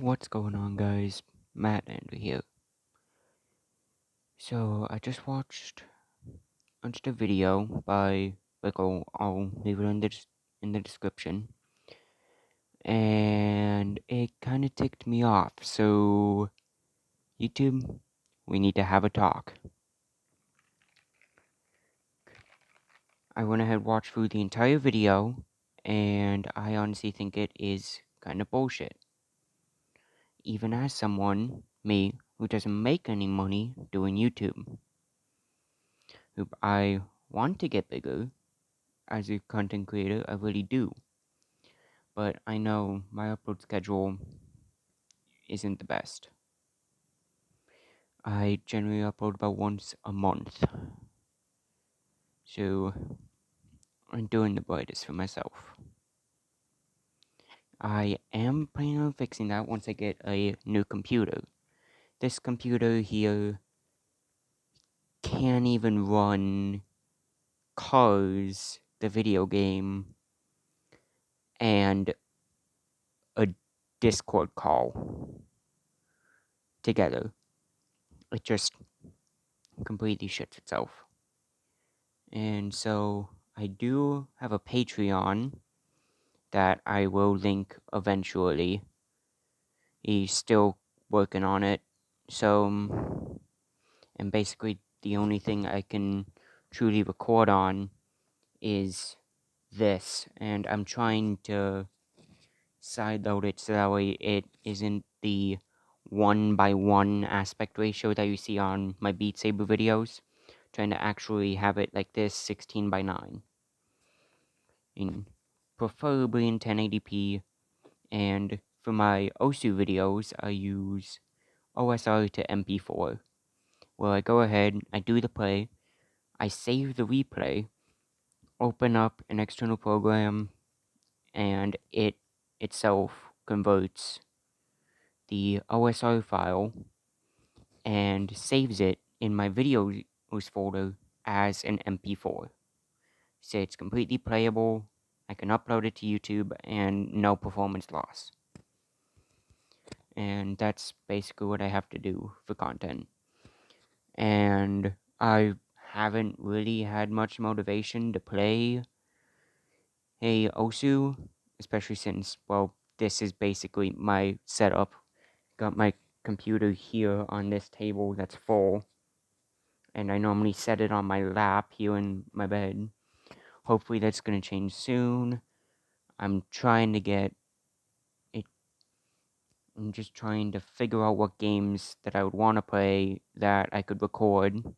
What's going on, guys? Matt Andrew here. So I just watched a video by I'll leave it in the description, and it kind of ticked me off. So YouTube, we need to have a talk. I went ahead watched through the entire video, and I honestly think it is kind of bullshit. Even as someone, me, who doesn't make any money doing YouTube, who I want to get bigger as a content creator, I really do. But I know my upload schedule isn't the best. I generally upload about once a month. So I'm doing the brightest for myself. I am planning on fixing that once I get a new computer. This computer here can't even run Cars, the video game, and a Discord call together. It just completely shits itself. And so I do have a Patreon that I will link eventually. He's still working on it. So, and basically the only thing I can truly record on is this. And I'm trying to sideload it so that way it isn't the 1:1 aspect ratio that you see on my Beat Saber videos. Trying to actually have it like this 16:9. In preferably in 1080p, and for my OSU videos, I use OSR to MP4, where I go ahead, I do the play, I save the replay, open up an external program, and it itself converts the OSR file and saves it in my videos folder as an MP4. So it's completely playable, I can upload it to YouTube, and no performance loss. And that's basically what I have to do for content. And I haven't really had much motivation to play Osu, especially since, well, this is basically my setup. Got my computer here on this table that's full, and I normally set it on my lap here in my bed. Hopefully that's gonna change soon. I'm trying to get it. I'm just trying to figure out what games that I would want to play that I could record.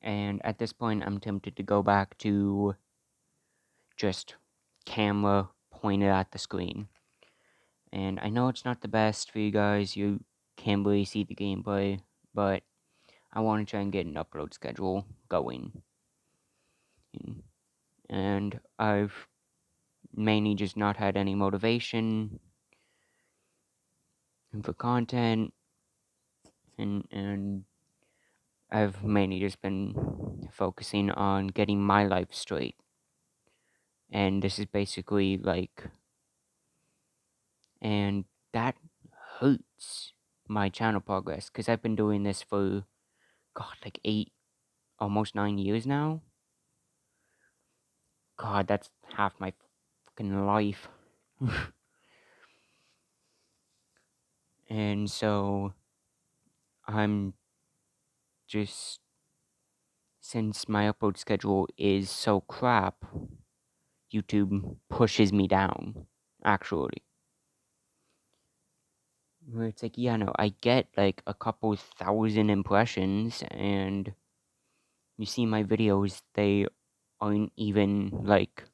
And at this point, I'm tempted to go back to just camera pointed at the screen. And I know it's not the best for you guys, you can't really see the gameplay, but I want to try and get an upload schedule going. And I've mainly just not had any motivation for content, and I've mainly just been focusing on getting my life straight. And this is basically like, and that hurts my channel progress because I've been doing this for, God, like almost 9 years now. God, that's half my fucking life. And so I'm just, since my upload schedule is so crap, YouTube pushes me down, actually. Where it's like, yeah, no, I get like a couple thousand impressions, and you see my videos, they aren't even like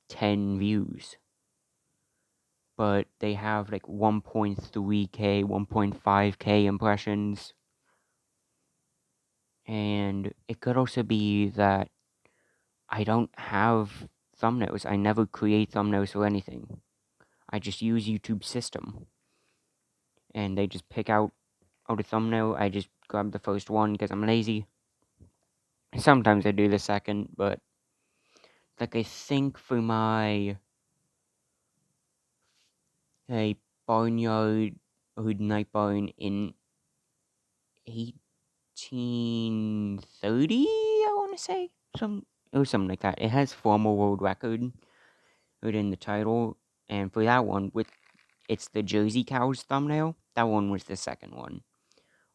10 views. But they have like 1.3k, 1.5k impressions. And it could also be that I don't have thumbnails. I never create thumbnails or anything. I just use YouTube's system. And they just pick out a thumbnail. I just grab the first one because I'm lazy. Sometimes I do the second, but like I think for my a barnyard hood night barn in 1830, I want to say. It was something like that. It has former world record within the title, and for that one, it's the Jersey Cows thumbnail. That one was the second one.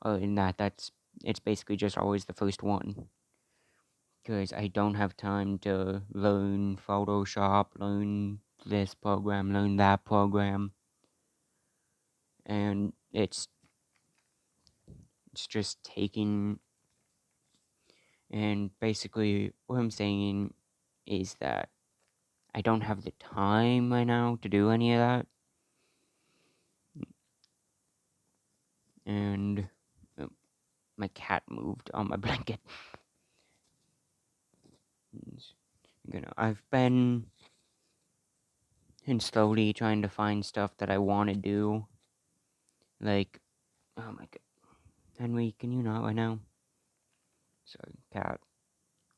Other than that, it's basically just always the first one. Because I don't have time to learn Photoshop, learn this program, learn that program, and it's just taking. And basically, what I'm saying is that I don't have the time right now to do any of that, and uh, my cat moved on my blanket. I've been and slowly trying to find stuff that I want to do. Like, oh my god, Henry, can you not right now? Sorry, cat.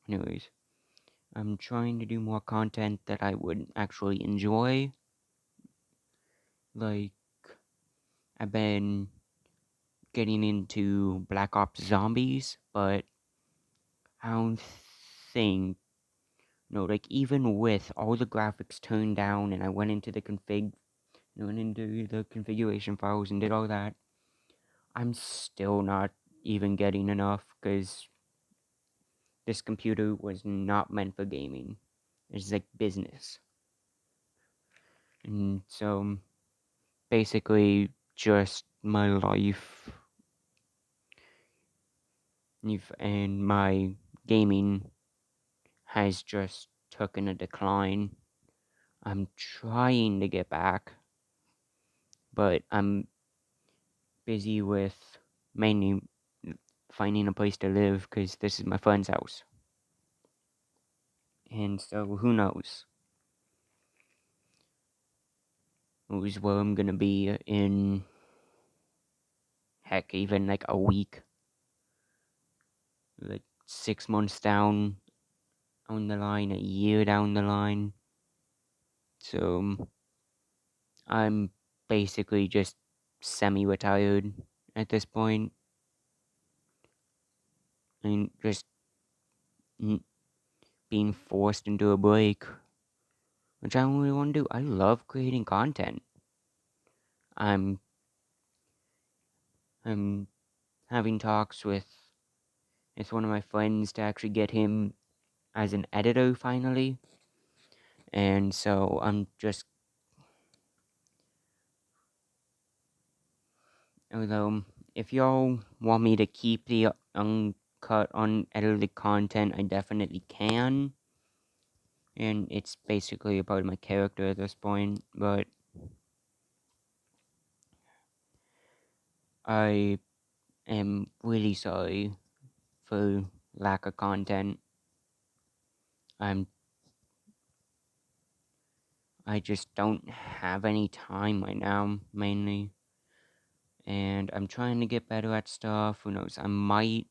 Anyways, I'm trying to do more content that I would actually enjoy. Like, I've been getting into Black Ops Zombies, but I don't think, no, like, even with all the graphics turned down and I went into the configuration files and did all that, I'm still not even getting enough because this computer was not meant for gaming. It's like business. And so basically just my life and my gaming has just taken a decline. I'm trying to get back, but I'm busy with mainly finding a place to live because this is my friend's house. And so who knows who's where I'm gonna be in, heck, even like a week, like 6 months down on the line, a year down the line. So I'm basically just semi-retired at this point, and just being forced into a break, which I don't really want to do. I love creating content. I'm I'm having talks with one of my friends to actually get him as an editor finally, and so I'm just, although if y'all want me to keep the uncut, unedited content, I definitely can. And it's basically a part of my character at this point, but I am really sorry for lack of content. I'm I just don't have any time right now, mainly. And I'm trying to get better at stuff. Who knows? I might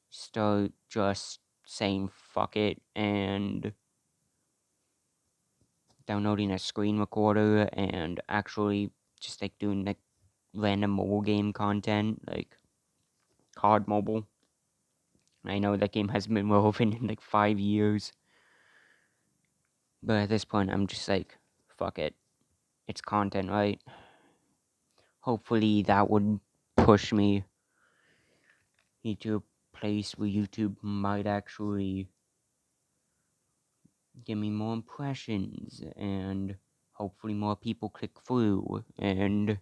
start just saying fuck it and downloading a screen recorder and actually just like doing like random mobile game content, like COD Mobile. I know that game hasn't been relevant in like 5 years, but at this point, I'm just like, fuck it. It's content, right? Hopefully, that would push me into a place where YouTube might actually give me more impressions and hopefully more people click through. And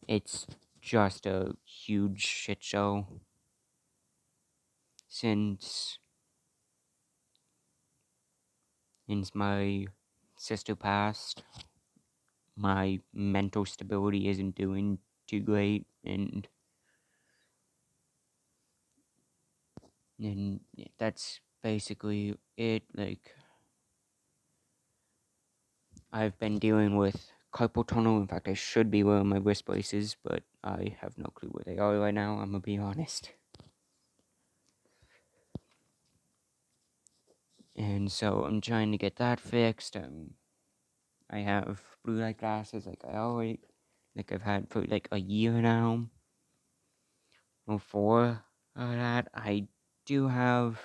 it's just a huge shit show since my sister passed. My mental stability isn't doing too great, and that's basically it. Like, I've been dealing with carpal tunnel. In fact, I should be wearing my wrist braces, but I have no clue where they are right now. I'm gonna be honest. And so I'm trying to get that fixed. I have blue light glasses like I've had for like a year now. Before that, I do have,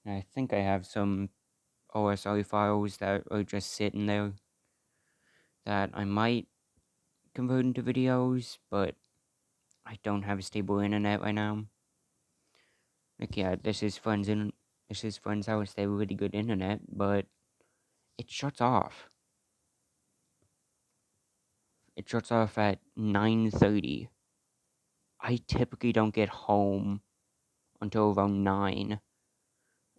I think I have some OSI files that are just sitting there that I might convert into videos, but I don't have a stable internet right now. Like, yeah, this is friends' house. They have really good internet, but it shuts off. It shuts off at 9:30. I typically don't get home until around 9,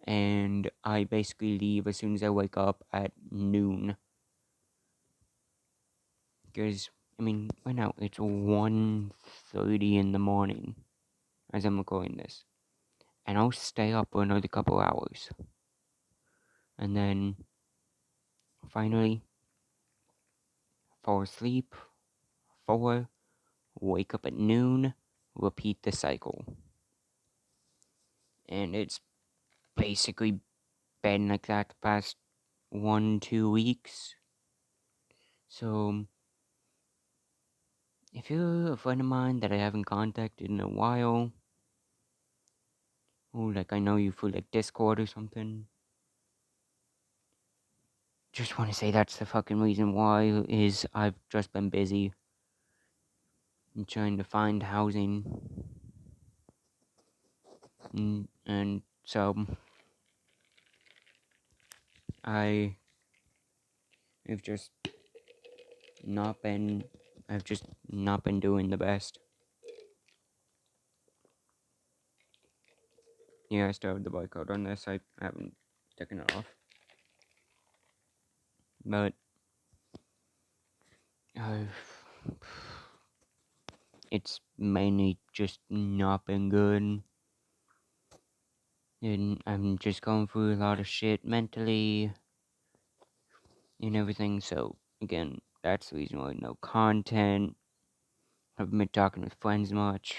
and I basically leave as soon as I wake up at noon. Because, I mean, right now it's 1:30 in the morning as I'm recording this. And I'll stay up for another couple hours. And then finally fall asleep, 4, wake up at noon, repeat the cycle. And it's basically been like that the past 1-2 weeks. So, if you're a friend of mine that I haven't contacted in a while, or like I know you through like Discord or something, just want to say that's the fucking reason why is I've just been busy and trying to find housing. And so I have just not been I've just not been doing the best. Yeah, I still have the boycott on this. I haven't taken it off. But I've it's mainly just not been good. And I'm just going through a lot of shit mentally and everything, so again, that's the reason why no content. I haven't been talking with friends much.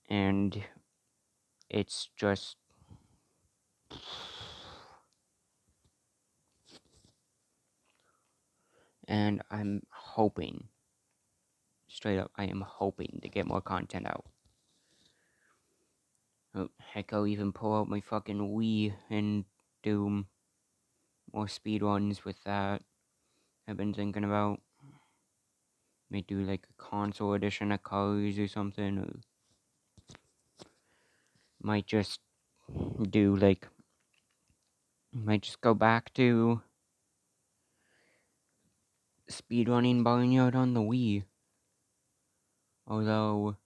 And it's just and I'm hoping, straight up, I am hoping to get more content out. Oh, heck, I'll even pull out my fucking Wii and do more speedruns with that. I've been thinking about may do like a console edition of Cars or something, or might just do like, might just go back to speedrunning Barnyard on the Wii. Although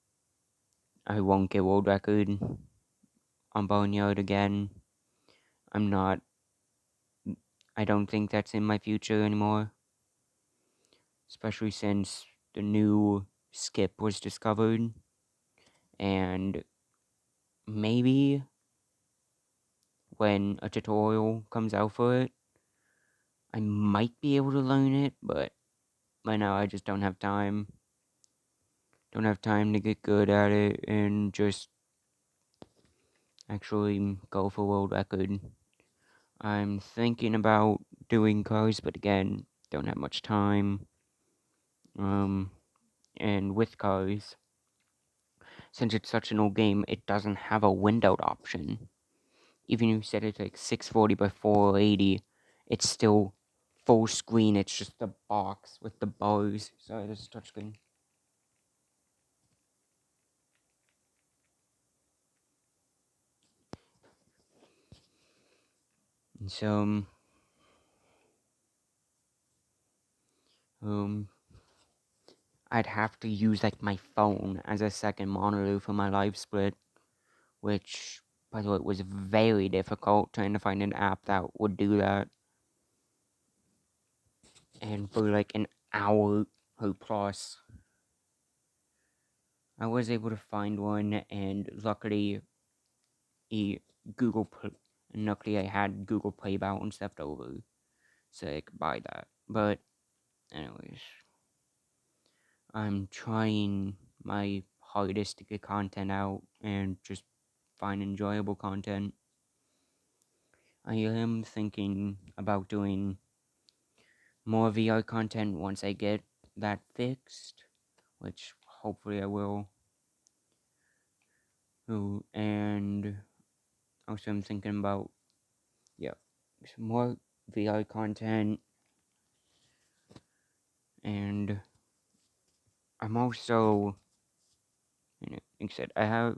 I won't get world record on Barnyard again. I'm not. I don't think that's in my future anymore. Especially since the new skip was discovered. And maybe when a tutorial comes out for it, I might be able to learn it, but right now I just don't have time. Don't have time to get good at it and just actually go for world record. I'm thinking about doing cars, but again, don't have much time. And with cars, since it's such an old game, it doesn't have a windowed option. Even if you set it to like 640 by 480, it's still full screen. It's just the box with the bars. Sorry, this is touchscreen. And so, I'd have to use like my phone as a second monitor for my live split, which, by the way, was very difficult trying to find an app that would do that. And for like an hour or plus, I was able to find one, and luckily, Google Play, and luckily I had Google Play balance left over, so I could buy that. But, anyways, I'm trying my hardest to get content out and just find enjoyable content. I am thinking about doing more VR content once I get that fixed, which hopefully I will. Ooh, and also I'm thinking about, yeah, some more VR content, and I'm also, like I said, I have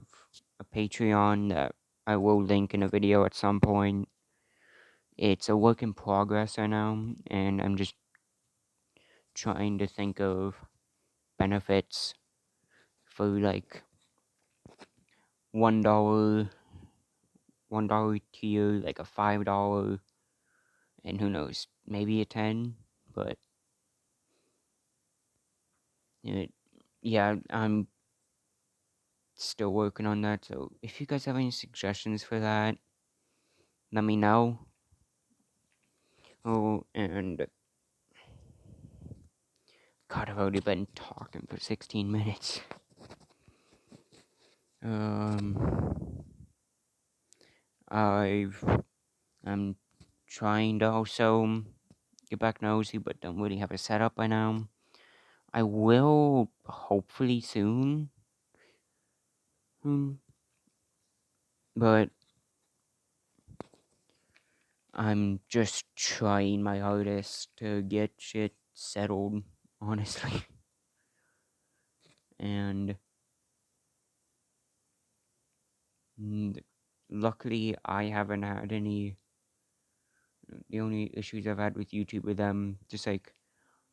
a Patreon that I will link in a video at some point. It's a work in progress right now, and I'm just trying to think of benefits for like $1, $1 tier, like a $5, and who knows, maybe a 10. But uh, yeah, I'm still working on that. So if you guys have any suggestions for that, let me know. Oh, and God, I've already been talking for 16 minutes. Um, I'm trying to also get back nosy, but don't really have a setup by now. I will hopefully soon. But I'm just trying my hardest to get shit settled, honestly. And luckily, I haven't had any. The only issues I've had with YouTube with them, just like,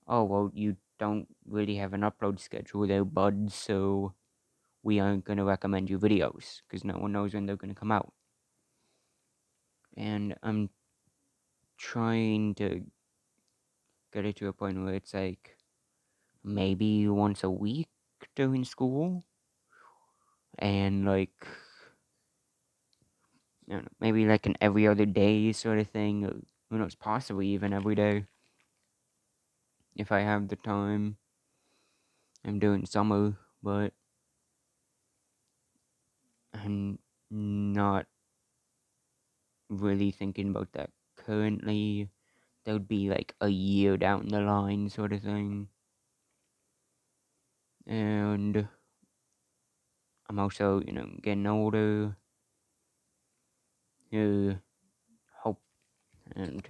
oh, well, you don't really have an upload schedule there, bud, so we aren't going to recommend you videos because no one knows when they're going to come out. And I'm trying to get it to a point where it's like maybe once a week during school, and like, I don't know, maybe like an every other day sort of thing. Or who knows, possibly even every day if I have the time. I'm doing summer, but I'm not really thinking about that currently. That would be like a year down the line, sort of thing. And I'm also, getting older. Hope and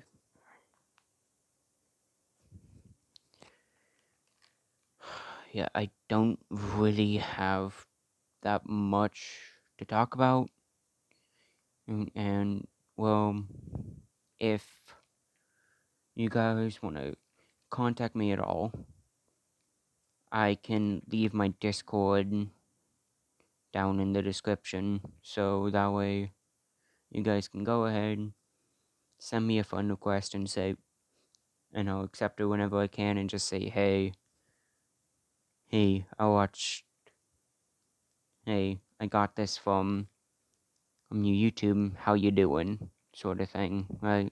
yeah, I don't really have that much to talk about. And well, if you guys want to contact me at all, I can leave my Discord down in the description, so that way you guys can go ahead, send me a friend request, and say, and I'll accept it whenever I can, and just say, hey, I got this from your YouTube, how you doing, sort of thing, right?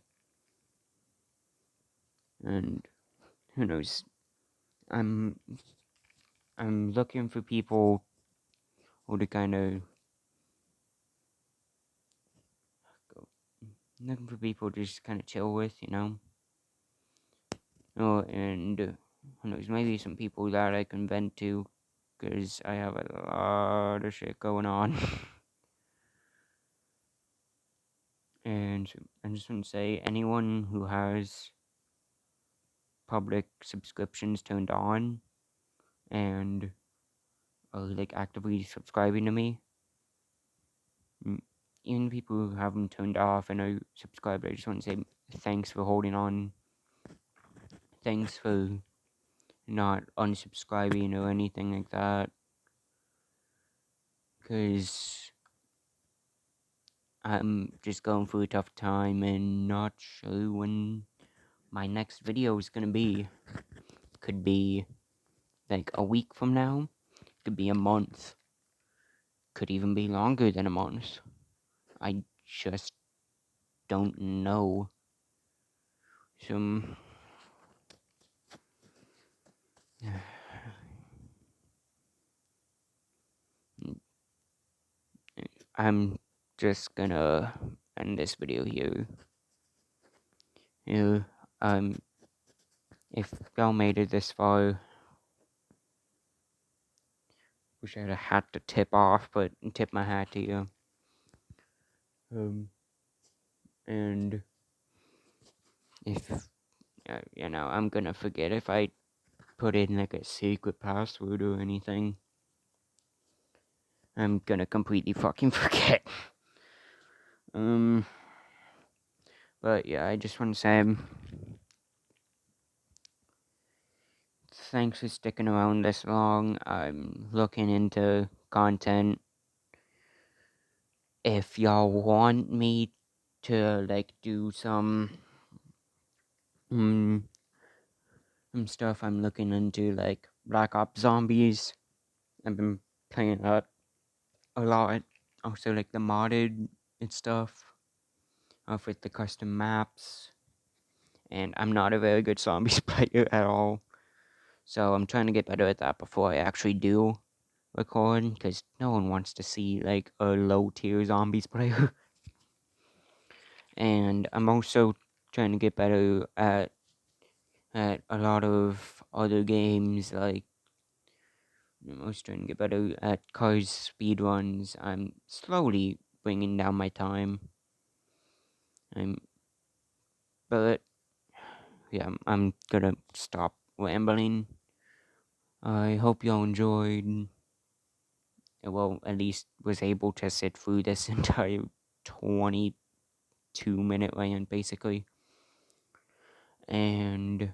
And who knows, I'm I'm looking for people who to kind of looking for people to just kind of chill with. Oh, and who knows, maybe some people that I can vent to, because I have a lot of shit going on. And I just want to say, anyone who has public subscriptions turned on and are like actively subscribing to me, even people who have them turned off and are subscribed, I just want to say thanks for holding on. Thanks for not unsubscribing or anything like that. Because I'm just going through a tough time and not sure when my next video is going to be. Could be like a week from now, could be a month, could even be longer than a month. I just don't know. So, I'm just gonna end this video here. Yeah, if y'all made it this far, wish I had a hat to tip off, but tip my hat to you. And if I'm gonna forget if I put in like a secret password or anything. I'm gonna completely fucking forget. Um, but yeah, I just want to say thanks for sticking around this long. I'm looking into content. If y'all want me to like do some stuff, I'm looking into like Black Ops Zombies. I've been playing that a lot. Also like the modded and stuff, with the custom maps. And I'm not a very good zombies player at all. So I'm trying to get better at that before I actually do record, because no one wants to see like a low tier zombies player. And I'm also trying to get better at a lot of other games. Like I'm also trying to get better at cars speed runs. I'm slowly bringing down my time. I'm but yeah, I'm gonna stop rambling. I hope y'all enjoyed. Well, at least was able to sit through this entire 22-minute rant, basically. And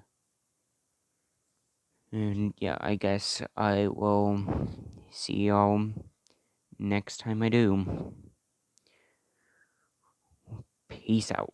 yeah, I guess I will see y'all next time I do. Peace out.